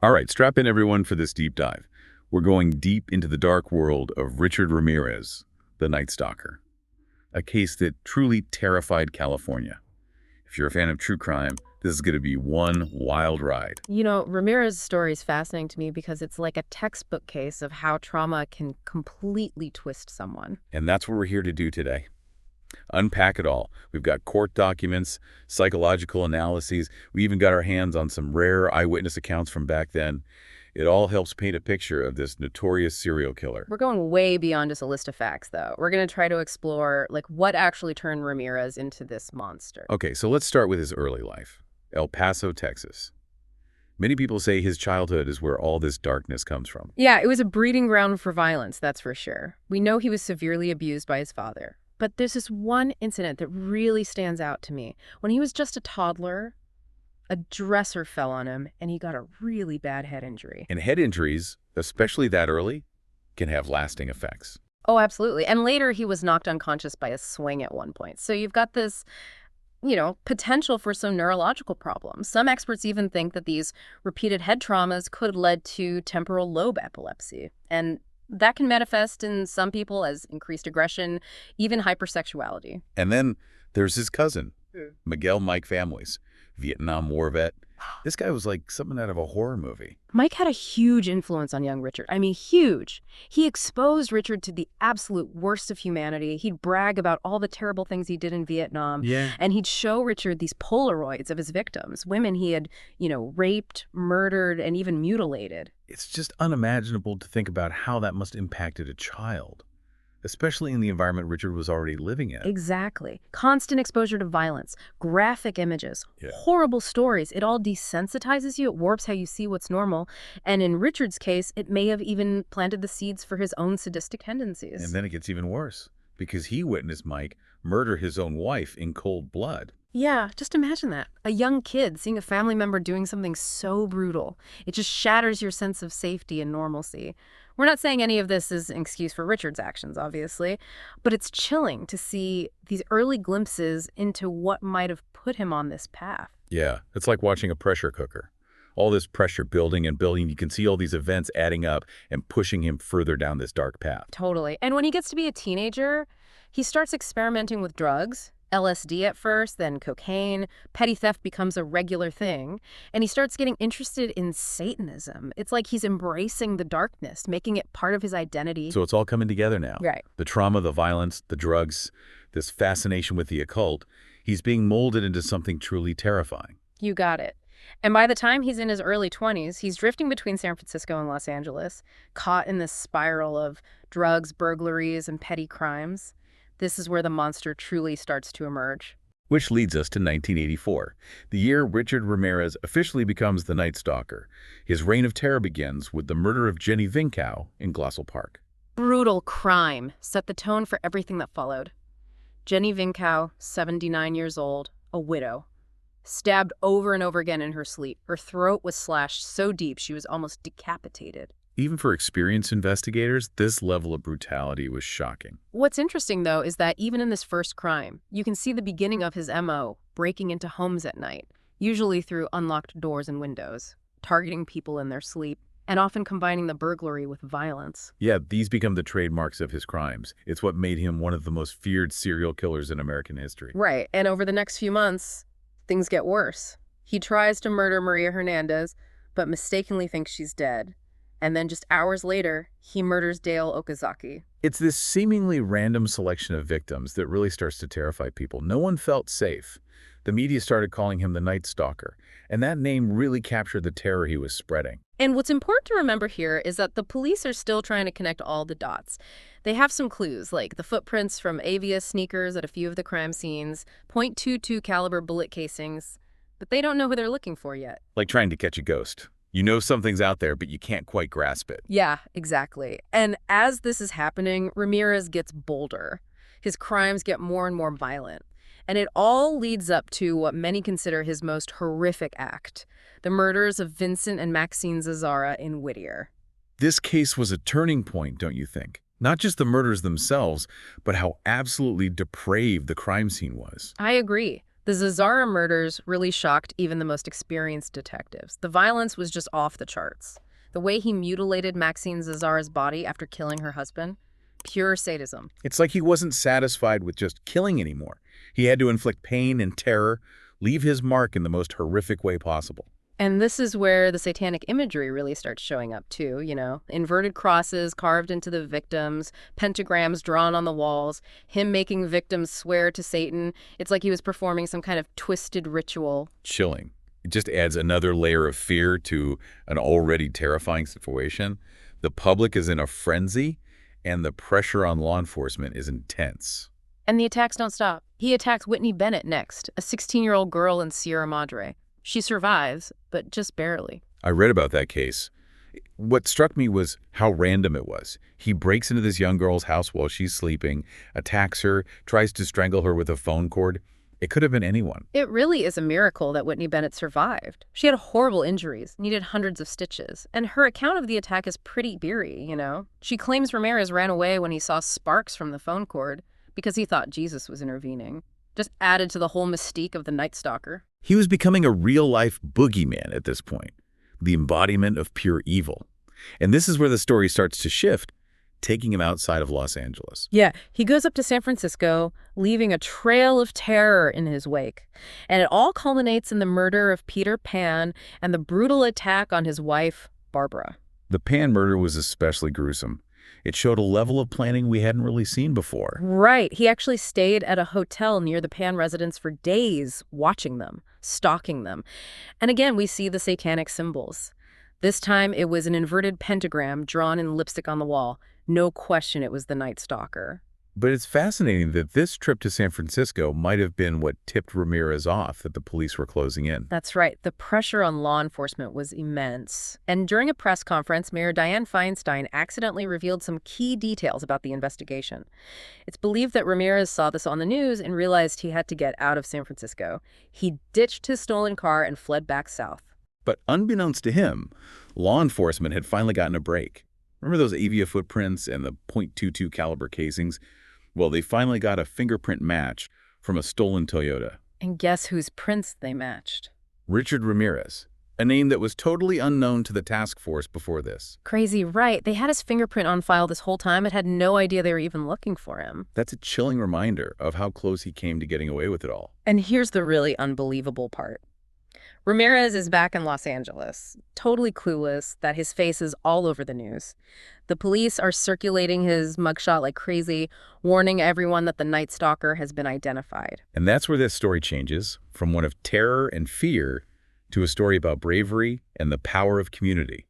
All right, strap in everyone for this deep dive. We're going deep into the dark world of Richard Ramirez, the Night Stalker, a case that truly terrified California. If you're a fan of true crime, this is going to be one wild ride. You know, Ramirez's story is fascinating to me because it's like a textbook case of how trauma can completely twist someone. And that's what we're here to do today. Unpack it all. We've got court documents, psychological analyses. We even got our hands on some rare eyewitness accounts from back then. It all helps paint a picture of this notorious serial killer. We're going way beyond just a list of facts, though. We're going to try to explore, what actually turned Ramirez into this monster. Okay, so let's start with his early life. El Paso, Texas. Many people say his childhood is where all this darkness comes from. Yeah, it was a breeding ground for violence, that's for sure. We know he was severely abused by his father. But there's this one incident that really stands out to me. When he was just a toddler, a dresser fell on him, and he got a really bad head injury. And head injuries, especially that early, can have lasting effects. Oh, absolutely. And later, he was knocked unconscious by a swing at one point. So you've got this, potential for some neurological problems. Some experts even think that these repeated head traumas could have led to temporal lobe epilepsy. And that can manifest in some people as increased aggression, even hypersexuality. And then there's his cousin, Miguel Mike Families, Vietnam War vet. This guy was like something out of a horror movie. Mike had a huge influence on young Richard. I mean, huge. He exposed Richard to the absolute worst of humanity. He'd brag about all the terrible things he did in Vietnam. Yeah. And he'd show Richard these Polaroids of his victims, women he had, raped, murdered, and even mutilated. It's just unimaginable to think about how that must have impacted a child, especially in the environment Richard was already living in. Exactly. Constant exposure to violence, graphic images, horrible stories. It all desensitizes you. It warps how you see what's normal. And in Richard's case, it may have even planted the seeds for his own sadistic tendencies. And then it gets even worse, because he witnessed Mike murder his own wife in cold blood. Yeah, just imagine that. A young kid seeing a family member doing something so brutal. It just shatters your sense of safety and normalcy. We're not saying any of this is an excuse for Richard's actions, obviously, but it's chilling to see these early glimpses into what might have put him on this path. Yeah, it's like watching a pressure cooker. All this pressure building and building, you can see all these events adding up and pushing him further down this dark path. Totally. And when he gets to be a teenager, he starts experimenting with drugs. LSD at first, then cocaine. Petty theft becomes a regular thing. And he starts getting interested in Satanism. It's like he's embracing the darkness, making it part of his identity. So it's all coming together now. Right. The trauma, the violence, the drugs, this fascination with the occult. He's being molded into something truly terrifying. You got it. And by the time he's in his early 20s, he's drifting between San Francisco and Los Angeles, caught in this spiral of drugs, burglaries, and petty crimes. This is where the monster truly starts to emerge. Which leads us to 1984, the year Richard Ramirez officially becomes the Night Stalker. His reign of terror begins with the murder of Jenny Vinkow in Glassell Park. Brutal crime set the tone for everything that followed. Jenny Vinkow, 79 years old, a widow, stabbed over and over again in her sleep. Her throat was slashed so deep she was almost decapitated. Even for experienced investigators, this level of brutality was shocking. What's interesting, though, is that even in this first crime, you can see the beginning of his MO, breaking into homes at night, usually through unlocked doors and windows, targeting people in their sleep, and often combining the burglary with violence. Yeah, these become the trademarks of his crimes. It's what made him one of the most feared serial killers in American history. Right, and over the next few months, things get worse. He tries to murder Maria Hernandez, but mistakenly thinks she's dead. And then just hours later, he murders Dale Okazaki. It's this seemingly random selection of victims that really starts to terrify people. No one felt safe. The media started calling him the Night Stalker, and that name really captured the terror he was spreading. And what's important to remember here is that the police are still trying to connect all the dots. They have some clues, like the footprints from Avia sneakers at a few of the crime scenes, .22 caliber bullet casings, but they don't know who they're looking for yet. Like trying to catch a ghost. You know something's out there, but you can't quite grasp it. Yeah, exactly. And as this is happening, Ramirez gets bolder. His crimes get more and more violent. And it all leads up to what many consider his most horrific act, the murders of Vincent and Maxine Zazzara in Whittier. This case was a turning point, don't you think? Not just the murders themselves, but how absolutely depraved the crime scene was. I agree. The Zazara murders really shocked even the most experienced detectives. The violence was just off the charts. The way he mutilated Maxine Zazara's body after killing her husband, pure sadism. It's like he wasn't satisfied with just killing anymore. He had to inflict pain and terror, leave his mark in the most horrific way possible. And this is where the satanic imagery really starts showing up too, you know? Inverted crosses carved into the victims, pentagrams drawn on the walls, him making victims swear to Satan. It's like he was performing some kind of twisted ritual. Chilling. It just adds another layer of fear to an already terrifying situation. The public is in a frenzy, and the pressure on law enforcement is intense. And the attacks don't stop. He attacks Whitney Bennett next, a 16-year-old girl in Sierra Madre. She survives, but just barely. I read about that case. What struck me was how random it was. He breaks into this young girl's house while she's sleeping, attacks her, tries to strangle her with a phone cord. It could have been anyone. It really is a miracle that Whitney Bennett survived. She had horrible injuries, needed hundreds of stitches, and her account of the attack is pretty eerie, you know? She claims Ramirez ran away when he saw sparks from the phone cord because he thought Jesus was intervening. Just added to the whole mystique of the Night Stalker. He was becoming a real-life boogeyman at this point, the embodiment of pure evil. And this is where the story starts to shift, taking him outside of Los Angeles. Yeah, he goes up to San Francisco, leaving a trail of terror in his wake. And it all culminates in the murder of Peter Pan and the brutal attack on his wife, Barbara. The Pan murder was especially gruesome. It showed a level of planning we hadn't really seen before. Right. He actually stayed at a hotel near the Pan residence for days, watching them, stalking them. And again, we see the satanic symbols. This time, it was an inverted pentagram drawn in lipstick on the wall. No question it was the Night Stalker. But it's fascinating that this trip to San Francisco might have been what tipped Ramirez off that the police were closing in. That's right. The pressure on law enforcement was immense. And during a press conference, Mayor Dianne Feinstein accidentally revealed some key details about the investigation. It's believed that Ramirez saw this on the news and realized he had to get out of San Francisco. He ditched his stolen car and fled back south. But unbeknownst to him, law enforcement had finally gotten a break. Remember those Avia footprints and the .22 caliber casings? Well, they finally got a fingerprint match from a stolen Toyota. And guess whose prints they matched? Richard Ramirez, a name that was totally unknown to the task force before this. Crazy, right. They had his fingerprint on file this whole time and had no idea they were even looking for him. That's a chilling reminder of how close he came to getting away with it all. And here's the really unbelievable part. Ramirez is back in Los Angeles, totally clueless that his face is all over the news. The police are circulating his mugshot like crazy, warning everyone that the Night Stalker has been identified. And that's where this story changes, from one of terror and fear to a story about bravery and the power of community.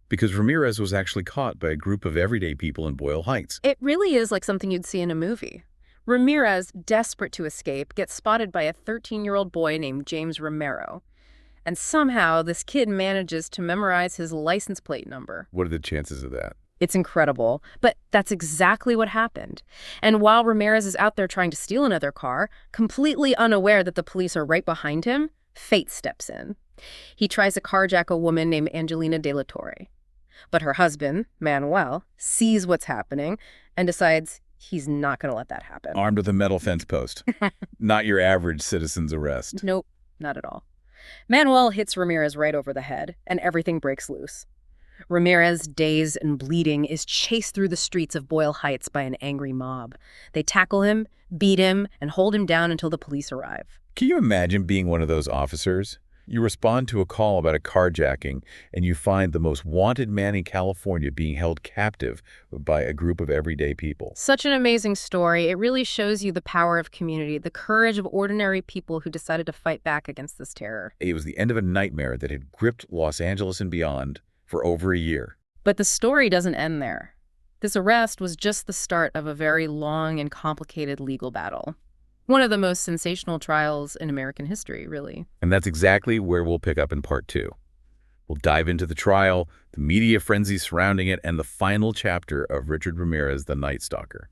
Because Ramirez was actually caught by a group of everyday people in Boyle Heights. It really is like something you'd see in a movie. Ramirez, desperate to escape, gets spotted by a 13-year-old boy named James Romero. And somehow, this kid manages to memorize his license plate number. What are the chances of that? It's incredible, but that's exactly what happened. And while Ramirez is out there trying to steal another car, completely unaware that the police are right behind him, fate steps in. He tries to carjack a woman named Angelina De La Torre. But her husband, Manuel, sees what's happening and decides he's not going to let that happen. Armed with a metal fence post. Not your average citizen's arrest. Nope, not at all. Manuel hits Ramirez right over the head, and everything breaks loose. Ramirez, dazed and bleeding, is chased through the streets of Boyle Heights by an angry mob. They tackle him, beat him, and hold him down until the police arrive. Can you imagine being one of those officers? You respond to a call about a carjacking, and you find the most wanted man in California being held captive by a group of everyday people. Such an amazing story. It really shows you the power of community, the courage of ordinary people who decided to fight back against this terror. It was the end of a nightmare that had gripped Los Angeles and beyond for over a year. But the story doesn't end there. This arrest was just the start of a very long and complicated legal battle. One of the most sensational trials in American history, really. And that's exactly where we'll pick up in part 2. We'll dive into the trial, the media frenzy surrounding it, and the final chapter of Richard Ramirez, the Night Stalker.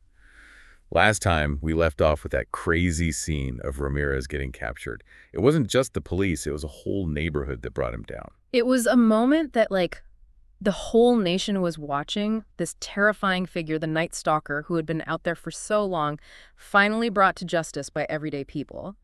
Last time, we left off with that crazy scene of Ramirez getting captured. It wasn't just the police, it was a whole neighborhood that brought him down. It was a moment that, the whole nation was watching. This terrifying figure, the Night Stalker, who had been out there for so long, finally brought to justice by everyday people.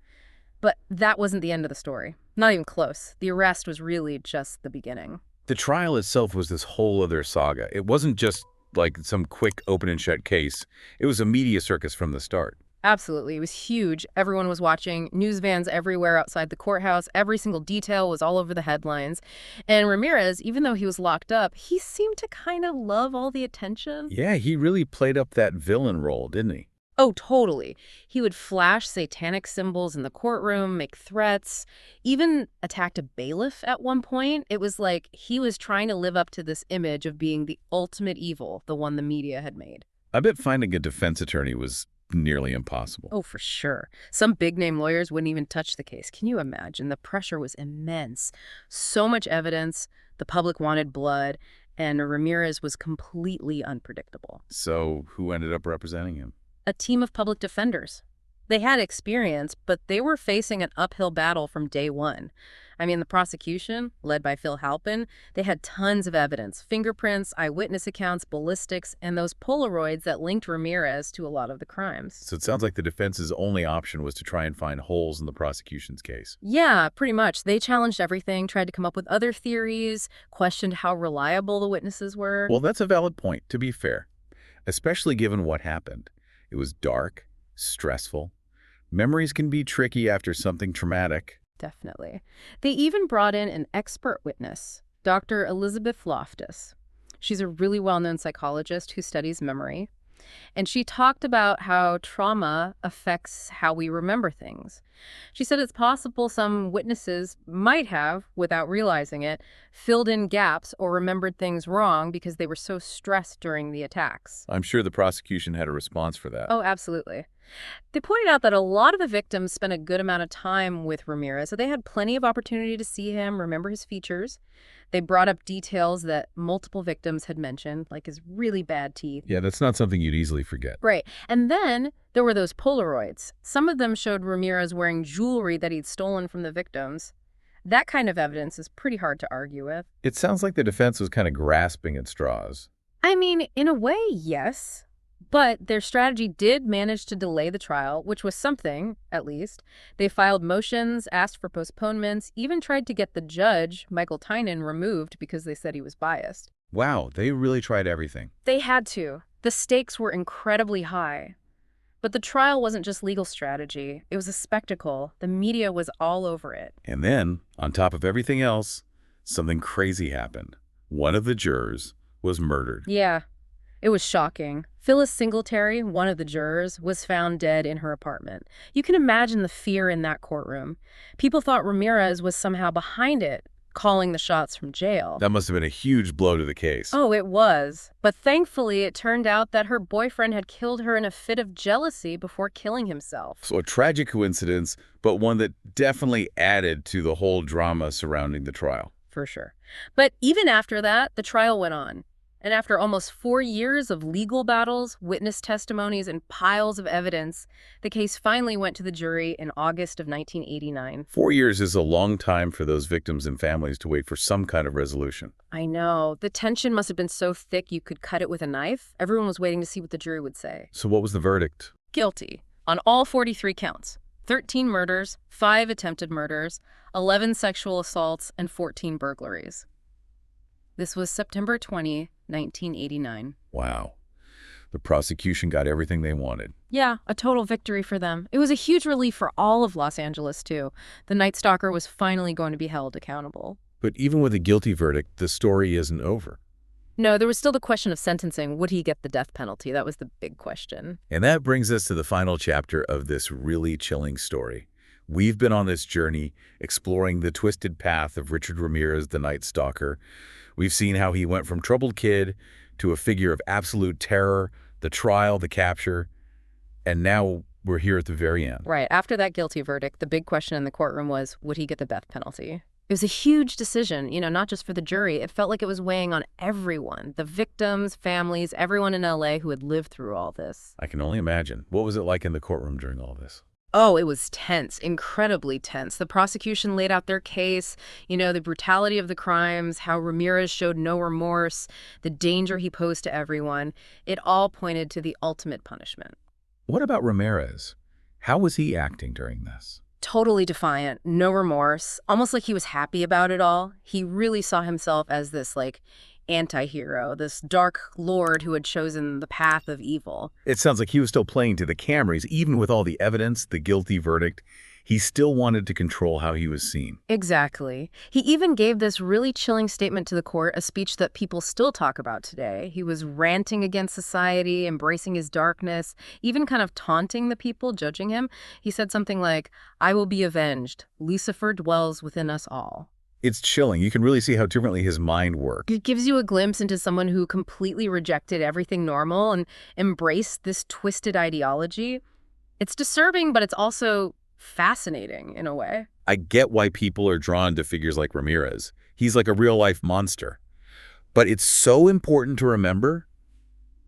But that wasn't the end of the story. Not even close. The arrest was really just the beginning. The trial itself was this whole other saga. It wasn't just like some quick open and shut case. It was a media circus from the start. Absolutely. It was huge. Everyone was watching. News vans everywhere outside the courthouse. Every single detail was all over the headlines. And Ramirez, even though he was locked up, he seemed to kind of love all the attention. Yeah, he really played up that villain role, didn't he? Oh, totally. He would flash satanic symbols in the courtroom, make threats, even attacked a bailiff at one point. It was like he was trying to live up to this image of being the ultimate evil, the one the media had made. I bet finding a defense attorney was nearly impossible. Oh, for sure. Some big-name lawyers wouldn't even touch the case. Can you imagine? The pressure was immense. So much evidence, the public wanted blood, and Ramirez was completely unpredictable. So who ended up representing him? A team of public defenders. They had experience, but they were facing an uphill battle from day one. I mean, the prosecution, led by Phil Halpin, they had tons of evidence, fingerprints, eyewitness accounts, ballistics, and those Polaroids that linked Ramirez to a lot of the crimes. So it sounds like the defense's only option was to try and find holes in the prosecution's case. Yeah, pretty much. They challenged everything, tried to come up with other theories, questioned how reliable the witnesses were. Well, that's a valid point, to be fair, especially given what happened. It was dark, stressful. Memories can be tricky after something traumatic. Definitely. They even brought in an expert witness, Dr. Elizabeth Loftus. She's a really well-known psychologist who studies memory. And she talked about how trauma affects how we remember things. She said it's possible some witnesses might have, without realizing it, filled in gaps or remembered things wrong because they were so stressed during the attacks. I'm sure the prosecution had a response for that. Oh, absolutely. They pointed out that a lot of the victims spent a good amount of time with Ramirez, so they had plenty of opportunity to see him, remember his features. They brought up details that multiple victims had mentioned, like his really bad teeth. Yeah, that's not something you'd easily forget. Right. And then there were those Polaroids. Some of them showed Ramirez wearing jewelry that he'd stolen from the victims. That kind of evidence is pretty hard to argue with. It sounds like the defense was kind of grasping at straws. I mean, in a way, yes. But their strategy did manage to delay the trial, which was something, at least. They filed motions, asked for postponements, even tried to get the judge, Michael Tynan, removed because they said he was biased. Wow, they really tried everything. They had to. The stakes were incredibly high. But the trial wasn't just legal strategy. It was a spectacle. The media was all over it. And then, on top of everything else, something crazy happened. One of the jurors was murdered. Yeah, it was shocking. Phyllis Singletary, one of the jurors, was found dead in her apartment. You can imagine the fear in that courtroom. People thought Ramirez was somehow behind it, calling the shots from jail. That must have been a huge blow to the case. Oh, it was. But thankfully, it turned out that her boyfriend had killed her in a fit of jealousy before killing himself. So a tragic coincidence, but one that definitely added to the whole drama surrounding the trial. For sure. But even after that, the trial went on. And after almost 4 years of legal battles, witness testimonies, and piles of evidence, the case finally went to the jury in August of 1989. 4 years is a long time for those victims and families to wait for some kind of resolution. I know. The tension must have been so thick you could cut it with a knife. Everyone was waiting to see what the jury would say. So what was the verdict? Guilty on all 43 counts. 13 murders, 5 attempted murders, 11 sexual assaults, and 14 burglaries. This was September 20, 1989. Wow. The prosecution got everything they wanted. Yeah, a total victory for them. It was a huge relief for all of Los Angeles, too. The Night Stalker was finally going to be held accountable. But even with a guilty verdict, the story isn't over. No, there was still the question of sentencing. Would he get the death penalty? That was the big question. And that brings us to the final chapter of this really chilling story. We've been on this journey exploring the twisted path of Richard Ramirez, the Night Stalker. We've seen how he went from troubled kid to a figure of absolute terror, the trial, the capture, and now we're here at the very end. Right. After that guilty verdict, the big question in the courtroom was, would he get the death penalty? It was a huge decision, not just for the jury. It felt like it was weighing on everyone, the victims, families, everyone in LA who had lived through all this. I can only imagine. What was it like in the courtroom during all this? Oh, it was tense, incredibly tense. The prosecution laid out their case, the brutality of the crimes, how Ramirez showed no remorse, the danger he posed to everyone. It all pointed to the ultimate punishment. What about Ramirez? How was he acting during this? Totally defiant, no remorse, almost like he was happy about it all. He really saw himself as this, like, anti-hero, this dark lord who had chosen the path of evil. It sounds like he was still playing to the cameras, even with all the evidence, the guilty verdict. He still wanted to control how he was seen. Exactly. He even gave this really chilling statement to the court, a speech that people still talk about today. He was ranting against society, embracing his darkness, even kind of taunting the people judging him. He said something like, "I will be avenged. Lucifer dwells within us all." It's chilling. You can really see how differently his mind worked. It gives you a glimpse into someone who completely rejected everything normal and embraced this twisted ideology. It's disturbing, but it's also fascinating in a way. I get why people are drawn to figures like Ramirez. He's like a real-life monster. But it's so important to remember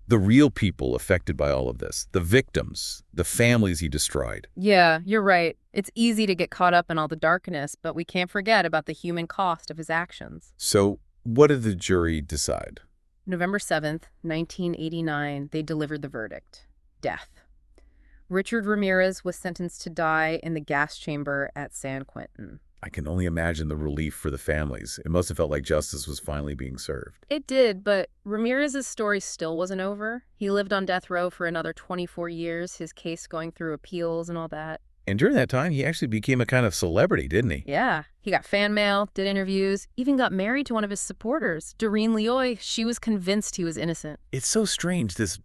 the real people affected by all of this, the victims, the families he destroyed. Yeah, you're right. It's easy to get caught up in all the darkness, but we can't forget about the human cost of his actions. So what did the jury decide? November 7th, 1989, they delivered the verdict. Death. Richard Ramirez was sentenced to die in the gas chamber at San Quentin. I can only imagine the relief for the families. It must have felt like justice was finally being served. It did, but Ramirez's story still wasn't over. He lived on death row for another 24 years, his case going through appeals and all that. And during that time, he actually became a kind of celebrity, didn't he? Yeah, he got fan mail, did interviews, even got married to one of his supporters, Doreen Leoy. She was convinced he was innocent. It's so strange, this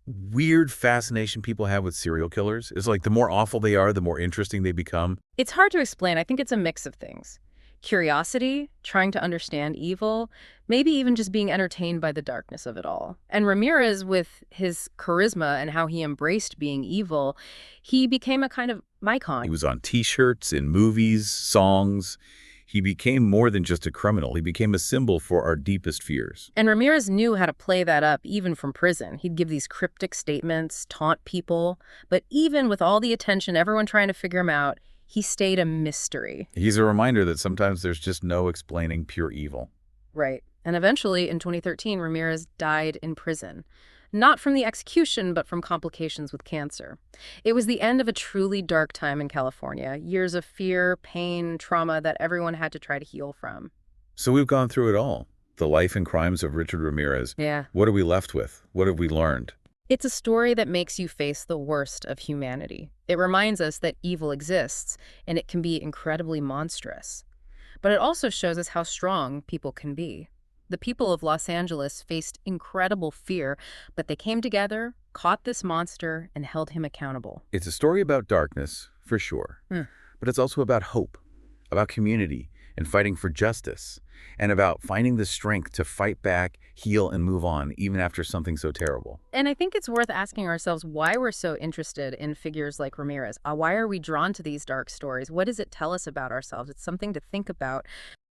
weird fascination people have with serial killers. It's like the more awful they are, the more interesting they become. It's hard to explain. I think it's a mix of things. Curiosity, trying to understand evil, maybe even just being entertained by the darkness of it all. And Ramirez, with his charisma and how he embraced being evil, he became a kind of icon. He was on T-shirts, in movies, songs. He became more than just a criminal. He became a symbol for our deepest fears. And Ramirez knew how to play that up even from prison. He'd give these cryptic statements, taunt people. But even with all the attention, everyone trying to figure him out, he stayed a mystery. He's a reminder that sometimes there's just no explaining pure evil. Right. And eventually, in 2013, Ramirez died in prison. Not from the execution, but from complications with cancer. It was the end of a truly dark time in California. Years of fear, pain, trauma that everyone had to try to heal from. So we've gone through it all. The life and crimes of Richard Ramirez. Yeah. What are we left with? What have we learned? It's a story that makes you face the worst of humanity. It reminds us that evil exists, and it can be incredibly monstrous. But it also shows us how strong people can be. The people of Los Angeles faced incredible fear, but they came together, caught this monster, and held him accountable. It's a story about darkness, for sure. But it's also about hope, about community, and fighting for justice, and about finding the strength to fight back, heal, and move on, even after something so terrible. And I think it's worth asking ourselves why we're so interested in figures like Ramirez. Why are we drawn to these dark stories? What does it tell us about ourselves? It's something to think about.